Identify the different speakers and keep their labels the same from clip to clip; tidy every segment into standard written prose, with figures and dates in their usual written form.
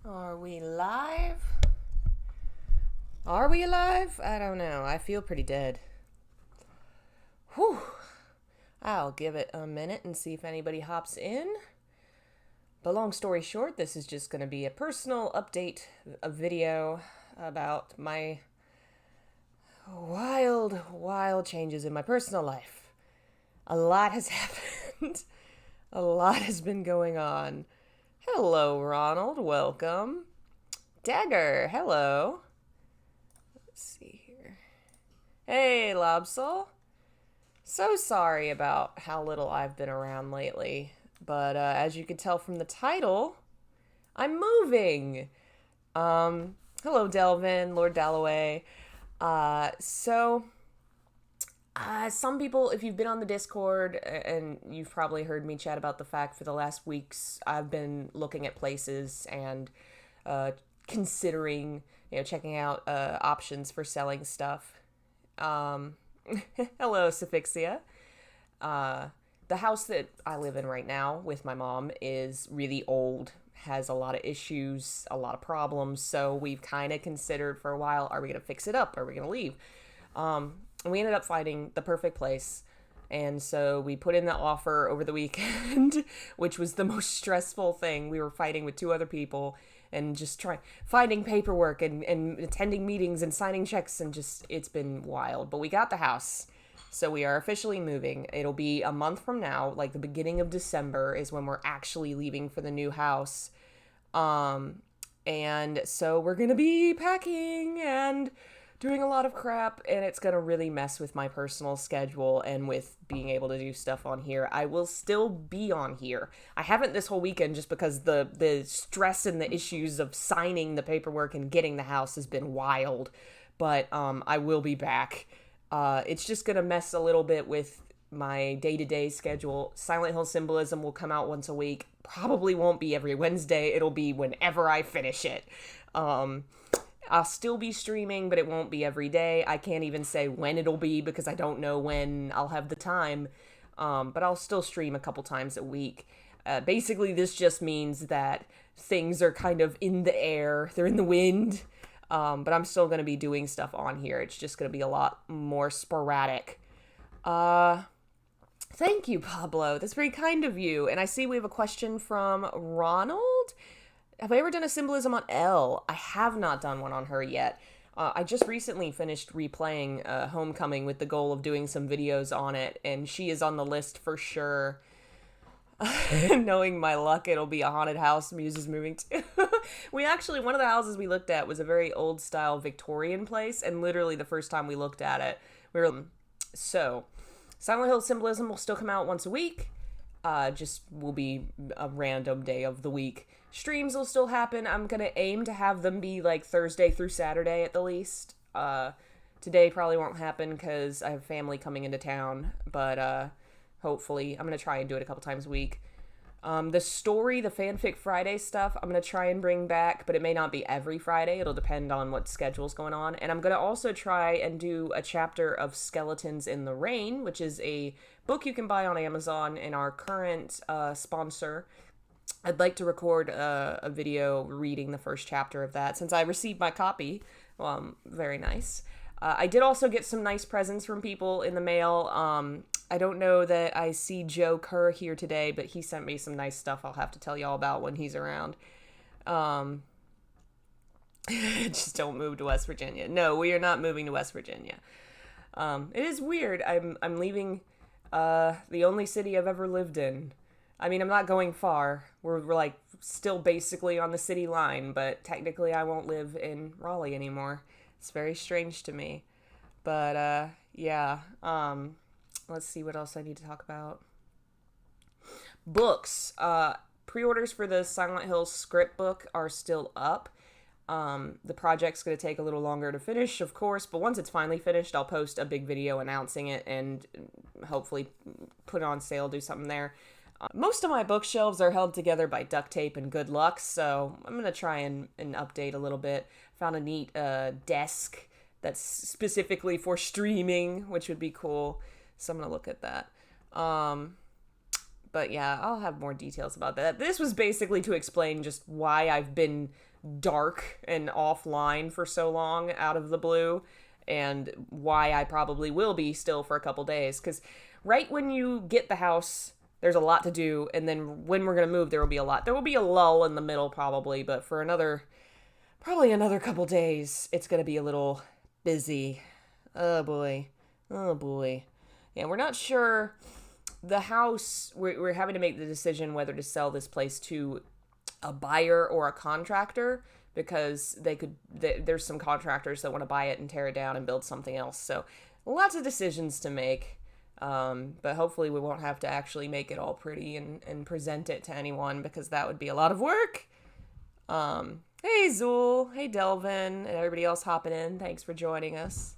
Speaker 1: Are we live? Are we alive? I don't know. I feel pretty dead. Whew. I'll give it a minute and see if anybody hops in. But long story short, this is just going to be a personal update, a video about my wild changes in my personal life. A lot has happened. A lot has been going on. Hello, Ronald. Welcome. Dagger. Hello. Let's see here. Hey, Lobsol. So sorry about how little I've been around lately. But as you can tell from the title, I'm moving. Hello, Delvin, Lord Dalloway. Some people, if you've been on the Discord, and you've probably heard me chat about the fact for the last weeks, I've been looking at places and considering, checking out options for selling stuff. Hello, Suffixia. The house that I live in right now with my mom is really old, has a lot of issues, a lot of problems, so we've kind of considered for a while, are we going to fix it up? Are we going to leave? And we ended up finding the perfect place. And so we put in the offer over the weekend, which was the most stressful thing. We were fighting with two other people and just finding paperwork and attending meetings and signing checks, and just, it's been wild. But we got the house. So we are officially moving. It'll be a month from now, like the beginning of December is when we're actually leaving for the new house. And so we're going to be packing and doing a lot of crap, and it's going to really mess with my personal schedule and with being able to do stuff on here. I will still be on here. I haven't this whole weekend just because the stress and the issues of signing the paperwork and getting the house has been wild, but I will be back. It's just going to mess a little bit with my day-to-day schedule. Silent Hill Symbolism will come out once a week. Probably won't be every Wednesday. It'll be whenever I finish it. I'll still be streaming, but it won't be every day. I can't even say when it'll be because I don't know when I'll have the time. But I'll still stream a couple times a week. Basically, this just means that things are kind of in the air. They're in the wind. But I'm still going to be doing stuff on here. It's just going to be a lot more sporadic. Thank you, Pablo. That's very kind of you. And I see we have a question from Ronald. Have I ever done a symbolism on Elle? I have not done one on her yet. I just recently finished replaying Homecoming with the goal of doing some videos on it, and she is on the list for sure. Knowing my luck, it'll be a haunted house Muse is moving to. One of the houses we looked at was a very old style Victorian place, and literally the first time we looked at it, so Silent Hill Symbolism will still come out once a week. Just will be a random day of the week. Streams will still happen. I'm gonna aim to have them be like Thursday through Saturday at the least. Today probably won't happen because I have family coming into town, but hopefully I'm gonna try and do it a couple times a week. The story, the Fanfic Friday stuff, I'm gonna try and bring back, but it may not be every Friday. It'll depend on what schedule's going on. And I'm gonna also try and do a chapter of Skeletons in the Rain, which is a book you can buy on Amazon, and our current sponsor. I'd like to record a video reading the first chapter of that since I received my copy. Very nice. I did also get some nice presents from people in the mail. I don't know that I see Joe Kerr here today, but he sent me some nice stuff I'll have to tell y'all about when he's around. Just don't move to West Virginia. No, we are not moving to West Virginia. It is weird. I'm leaving the only city I've ever lived in. I mean, I'm not going far. We're like still basically on the city line, but technically I won't live in Raleigh anymore. It's very strange to me. But yeah. Let's see what else I need to talk about. Books. Pre-orders for the Silent Hill script book are still up. The project's going to take a little longer to finish, of course, but once it's finally finished, I'll post a big video announcing it and hopefully put it on sale, do something there. Most of my bookshelves are held together by duct tape and good luck, so I'm going to try and update a little bit. Found a neat desk that's specifically for streaming, which would be cool, so I'm going to look at that. But yeah, I'll have more details about that. This was basically to explain just why I've been dark and offline for so long out of the blue, and why I probably will be still for a couple days. Because right when you get the house, there's a lot to do, and then when we're going to move, there will be a lot. There will be a lull in the middle probably, but for probably another couple days, it's going to be a little busy. Oh boy. Oh boy. Yeah, we're not sure. The house, we're having to make the decision whether to sell this place to a buyer or a contractor, because there's some contractors that want to buy it and tear it down and build something else. So lots of decisions to make. But hopefully we won't have to actually make it all pretty and present it to anyone, because that would be a lot of work. Hey Zool, hey Delvin, and everybody else hopping in. Thanks for joining us.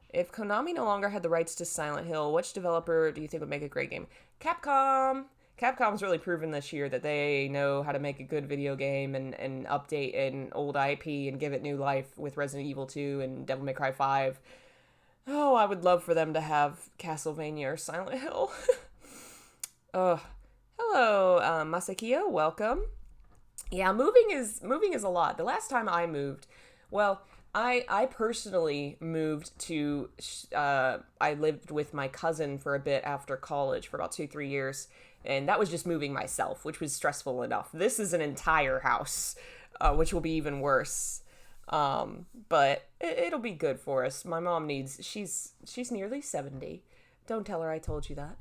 Speaker 1: If Konami no longer had the rights to Silent Hill, which developer do you think would make a great game? Capcom. Capcom's really proven this year that they know how to make a good video game and update an old IP and give it new life with Resident Evil 2 and Devil May Cry 5. Oh, I would love for them to have Castlevania or Silent Hill. Hello, Masakio, welcome. Yeah, moving is a lot. The last time I moved, well, I personally moved to, I lived with my cousin for a bit after college for about 2-3 years, and that was just moving myself, which was stressful enough. This is an entire house, which will be even worse. But it'll be good for us. My mom she's nearly 70. Don't tell her I told you that.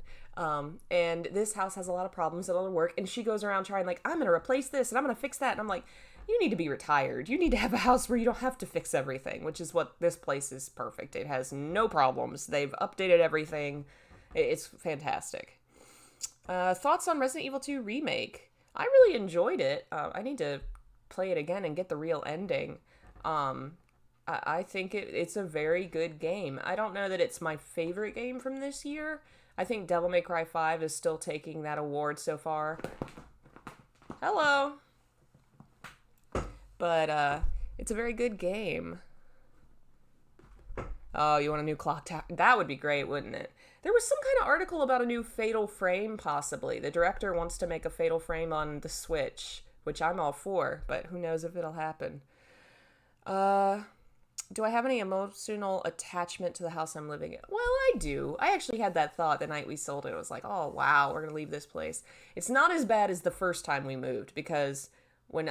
Speaker 1: And this house has a lot of problems and a lot of work, and she goes around trying like, I'm going to replace this and I'm going to fix that. And I'm like, you need to be retired. You need to have a house where you don't have to fix everything, which is what this place is perfect. It has no problems. They've updated everything. It's fantastic. Thoughts on Resident Evil 2 Remake? I really enjoyed it. I need to play it again and get the real ending. I think it's a very good game. I don't know that it's my favorite game from this year. I think Devil May Cry 5 is still taking that award so far. Hello! But, it's a very good game. Oh, you want a new clock tower? That would be great, wouldn't it? There was some kind of article about a new Fatal Frame, possibly. The director wants to make a Fatal Frame on the Switch, which I'm all for, but who knows if it'll happen. Do I have any emotional attachment to the house I'm living in? Well, I do. I actually had that thought the night we sold it. I was like, oh, wow, we're going to leave this place. It's not as bad as the first time we moved, because when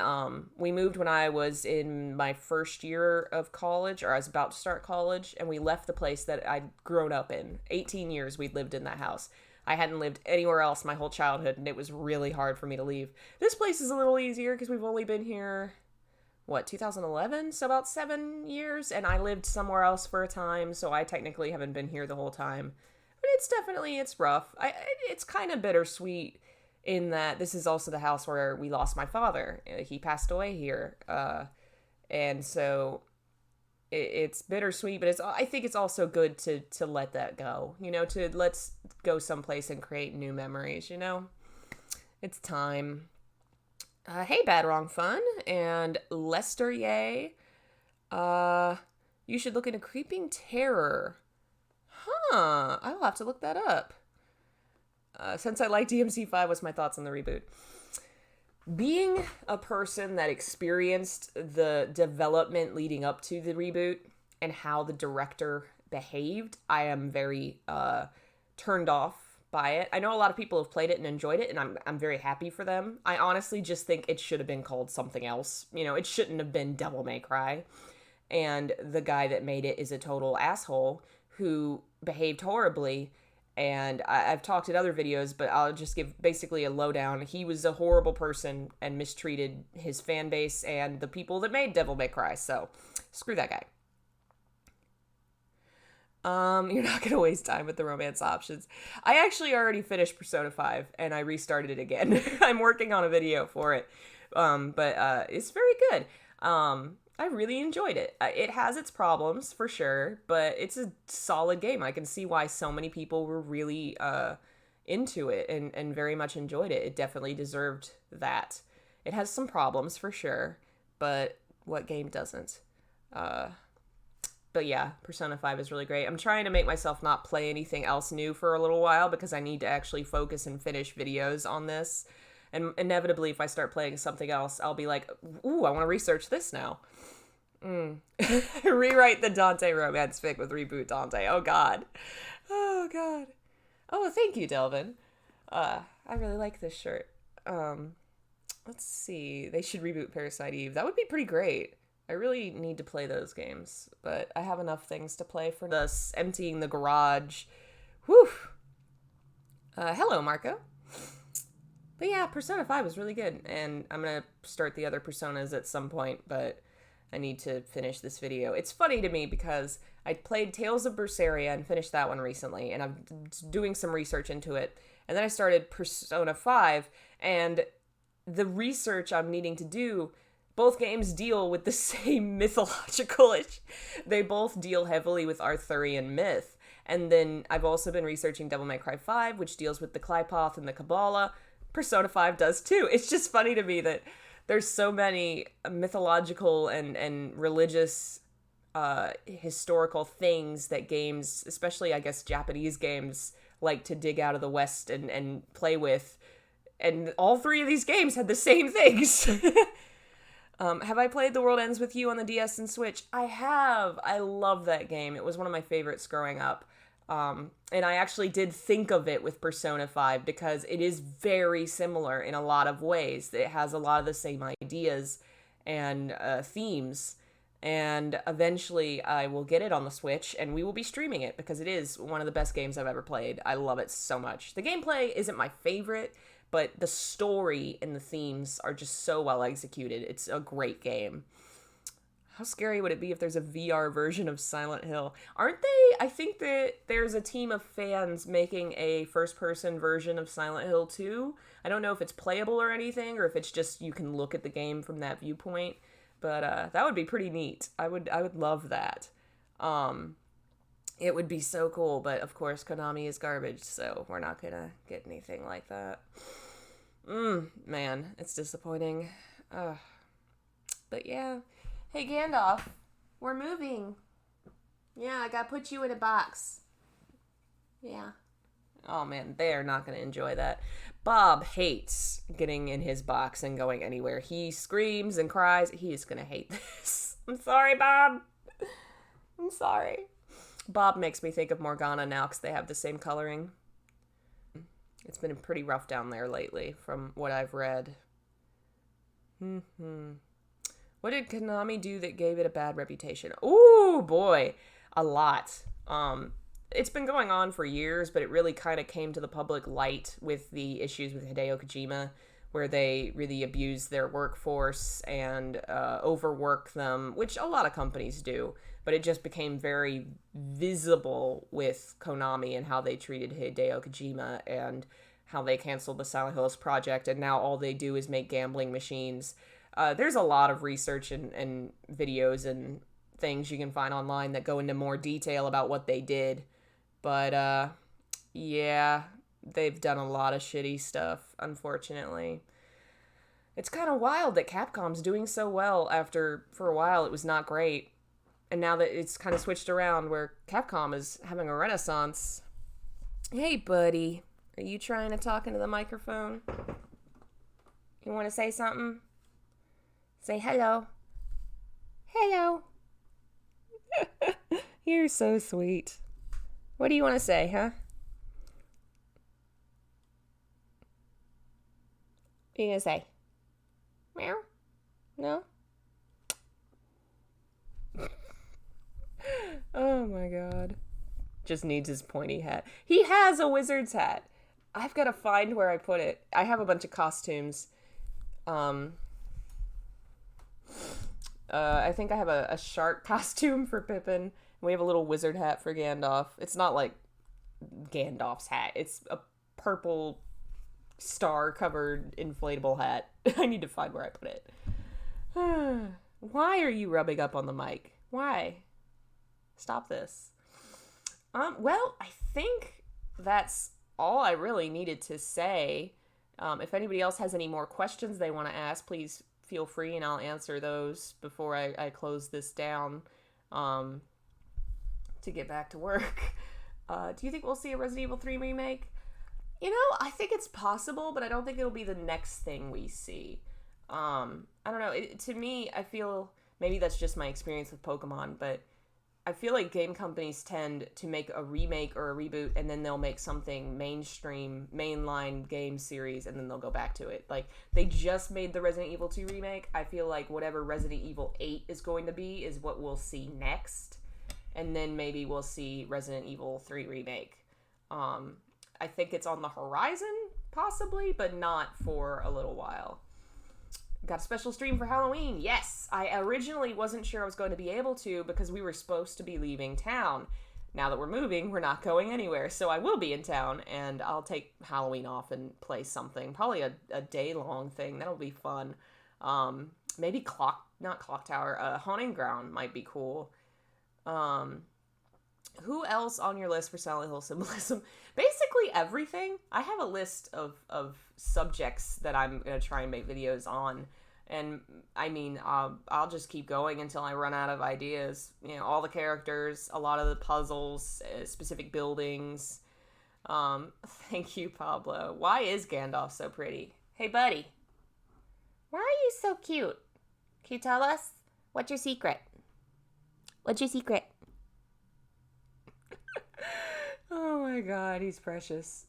Speaker 1: we moved when I was in my first year of college, or I was about to start college, and we left the place that I'd grown up in. 18 years we'd lived in that house. I hadn't lived anywhere else my whole childhood, and it was really hard for me to leave. This place is a little easier because we've only been here, 2011? So about 7 years, and I lived somewhere else for a time, so I technically haven't been here the whole time. But it's rough. It's kind of bittersweet in that this is also the house where we lost my father. He passed away here. And so it's bittersweet, but I think it's also good to let that go, let's go someplace and create new memories, It's time. Hey, Bad Wrong Fun, and Lester Yay. You should look into Creeping Terror. Huh, I'll have to look that up. Since I like DMC5, what's my thoughts on the reboot? Being a person that experienced the development leading up to the reboot and how the director behaved, I am very turned off by it. I know a lot of people have played it and enjoyed it, and I'm very happy for them. I honestly just think it should have been called something else. It shouldn't have been Devil May Cry. And the guy that made it is a total asshole who behaved horribly. And I've talked in other videos, but I'll just give basically a lowdown. He was a horrible person and mistreated his fan base and the people that made Devil May Cry. So screw that guy. You're not going to waste time with the romance options. I actually already finished Persona 5 and I restarted it again. I'm working on a video for it. But it's very good. I really enjoyed it. It has its problems for sure, but it's a solid game. I can see why so many people were really into it and very much enjoyed it. It definitely deserved that. It has some problems for sure, but what game doesn't? But yeah, Persona 5 is really great. I'm trying to make myself not play anything else new for a little while because I need to actually focus and finish videos on this. And inevitably, if I start playing something else, I'll be like, ooh, I want to research this now. Rewrite the Dante romance fic with Reboot Dante. Oh, God. Oh, God. Oh, thank you, Delvin. I really like this shirt. Let's see. They should reboot Parasite Eve. That would be pretty great. I really need to play those games, but I have enough things to play for this emptying the garage. Whew. Hello, Marco. But yeah, Persona 5 was really good, and I'm going to start the other Personas at some point, but I need to finish this video. It's funny to me because I played Tales of Berseria and finished that one recently, and I'm doing some research into it, and then I started Persona 5, and the research I'm needing to do, both games deal with the same mythological They both deal heavily with Arthurian myth. And then I've also been researching Devil May Cry 5, which deals with the Qlipoth and the Kabbalah. Persona 5 does too. It's just funny to me that there's so many mythological and religious historical things that games, especially I guess Japanese games, like to dig out of the West and play with. And all three of these games had the same things. Have I played The World Ends With You on the DS and Switch? I have. I love that game. It was one of my favorites growing up. And I actually did think of it with Persona 5 because it is very similar in a lot of ways. It has a lot of the same ideas and themes. And eventually I will get it on the Switch and we will be streaming it because it is one of the best games I've ever played. I love it so much. The gameplay isn't my favorite, but the story and the themes are just so well executed. It's a great game. How scary would it be if there's a VR version of Silent Hill? Aren't they? I think that there's a team of fans making a first-person version of Silent Hill 2. I don't know if it's playable or anything, or if it's just you can look at the game from that viewpoint. But that would be pretty neat. I would love that. It would be so cool, but of course Konami is garbage, so we're not gonna get anything like that. Man, it's disappointing. But yeah. Hey Gandalf, we're moving. Yeah, I gotta put you in a box. Yeah. Oh man, they are not gonna enjoy that. Bob hates getting in his box and going anywhere. He screams and cries. He is gonna hate this. I'm sorry, Bob. I'm sorry. Bob makes me think of Morgana now because they have the same coloring. It's been pretty rough down there lately from what I've read. What did Konami do that gave it a bad reputation? Ooh, boy. A lot. It's been going on for years, but it really kind of came to the public light with the issues with Hideo Kojima, where they really abused their workforce and overwork them, which a lot of companies do. But it just became very visible with Konami and how they treated Hideo Kojima and how they canceled the Silent Hills project, and now all they do is make gambling machines. There's a lot of research and videos and things you can find online that go into more detail about what they did. But, yeah, they've done a lot of shitty stuff, unfortunately. It's kind of wild that Capcom's doing so well after, for a while, it was not great. And now that it's kind of switched around where Capcom is having a renaissance. Hey, buddy. Are you trying to talk into the microphone? You want to say something? Say hello. Hello. You're so sweet. What do you want to say, huh? What are you going to say? Meow? No? Oh my god. Just needs his pointy hat. He has a wizard's hat. I've got to find where I put it. I have a bunch of costumes. I think I have a shark costume for Pippin. We have a little wizard hat for Gandalf. It's not like Gandalf's hat. It's a purple star-covered inflatable hat. I need to find where I put it. Why are you rubbing up on the mic? Why? Stop this. Well, I think that's all I really needed to say. If anybody else has any more questions they want to ask, please feel free and I'll answer those before I close this down to get back to work. Do you think we'll see a Resident Evil 3 remake? I think it's possible, but I don't think it'll be the next thing we see. I don't know. To me, I feel maybe that's just my experience with Pokemon, but I feel like game companies tend to make a remake or a reboot, and then they'll make something mainstream, mainline game series, and then they'll go back to it. Like, they just made the Resident Evil 2 remake. I feel like whatever Resident Evil 8 is going to be is what we'll see next. And then maybe we'll see Resident Evil 3 remake. I think it's on the horizon, possibly, but not for a little while. Got a special stream for Halloween. Yes, I originally wasn't sure I was going to be able to because we were supposed to be leaving town. Now that we're moving, we're not going anywhere, so I will be in town, and I'll take Halloween off and play something. Probably a day-long thing. That'll be fun. Maybe not Clock Tower, Haunting Ground might be cool. Who else on your list for Silent Hill symbolism? Basically everything. I have a list of subjects that I'm going to try and make videos on. And, I mean, I'll just keep going until I run out of ideas. All the characters, a lot of the puzzles, specific buildings. Thank you, Pablo. Why is Gandalf so pretty? Hey, buddy. Why are you so cute? Can you tell us? What's your secret? What's your secret? Oh my god, he's precious.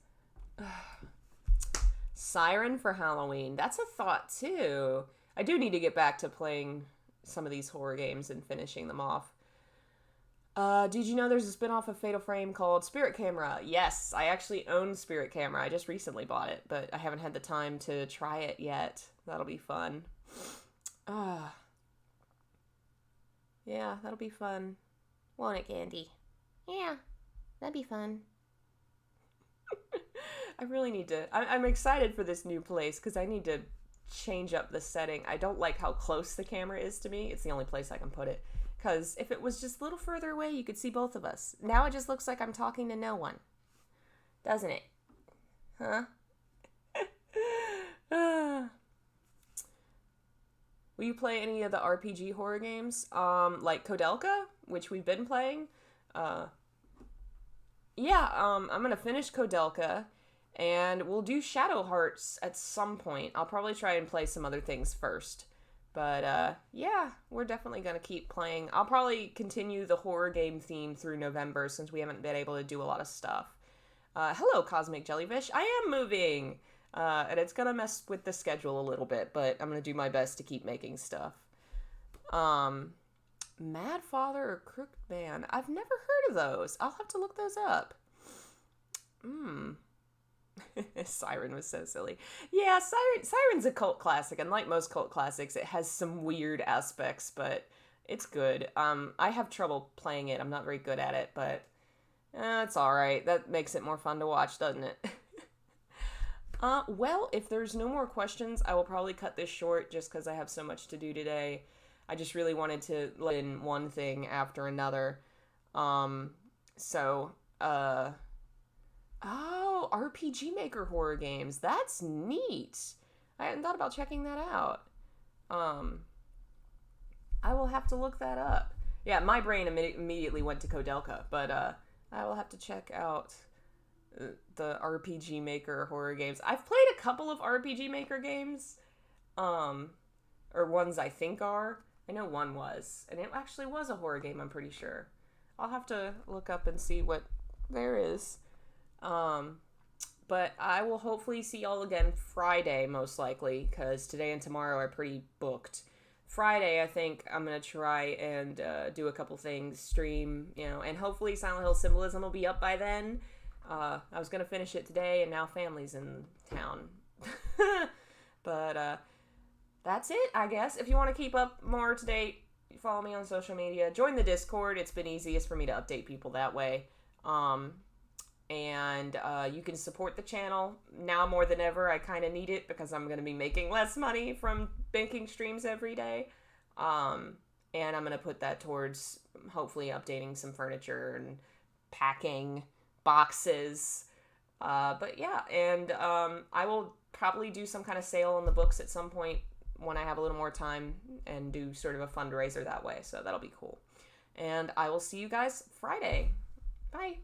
Speaker 1: Siren for Halloween. That's a thought, too. I do need to get back to playing some of these horror games and finishing them off. Did you know there's a spinoff of Fatal Frame called Spirit Camera? Yes, I actually own Spirit Camera. I just recently bought it, but I haven't had the time to try it yet. That'll be fun. Yeah, that'll be fun. Won't it, Candy? Yeah. That'd be fun. I really need to... I'm excited for this new place because I need to change up the setting. I don't like how close the camera is to me. It's the only place I can put it. Because if it was just a little further away, you could see both of us. Now it just looks like I'm talking to no one. Doesn't it? Huh? Will you play any of the RPG horror games? Like Kodelka, which we've been playing. Yeah, I'm gonna finish Kodelka, and we'll do Shadow Hearts at some point. I'll probably try and play some other things first. But, yeah, we're definitely gonna keep playing. I'll probably continue the horror game theme through November, since we haven't been able to do a lot of stuff. Hello, Cosmic Jellyfish. I am moving! And it's gonna mess with the schedule a little bit, but I'm gonna do my best to keep making stuff. Mad Father or Crooked Man? I've never heard of those. I'll have to look those up. Siren was so silly. Yeah, Siren's a cult classic, and like most cult classics, it has some weird aspects, but it's good. I have trouble playing it. I'm not very good at it, but it's alright. That makes it more fun to watch, doesn't it? Well, if there's no more questions, I will probably cut this short just because I have so much to do today. I just really wanted to let in one thing after another. Oh, RPG Maker horror games. That's neat. I hadn't thought about checking that out. I will have to look that up. Yeah, my brain immediately went to Kodelka, but I will have to check out the RPG Maker horror games. I've played a couple of RPG Maker games, or ones I think are. I know one was, and it actually was a horror game, I'm pretty sure. I'll have to look up and see what there is. But I will hopefully see y'all again Friday, most likely, because today and tomorrow are pretty booked. Friday, I think I'm going to try and do a couple things, stream, and hopefully Silent Hill Symbolism will be up by then. I was going to finish it today, and now family's in town. But, that's it, I guess. If you want to keep up more to date, follow me on social media. Join the Discord. It's been easiest for me to update people that way. And you can support the channel. Now more than ever, I kind of need it because I'm going to be making less money from making streams every day. And I'm going to put that towards hopefully updating some furniture and packing boxes. But yeah, and I will probably do some kind of sale on the books at some point when I have a little more time and do sort of a fundraiser that way. So that'll be cool. And I will see you guys Friday. Bye.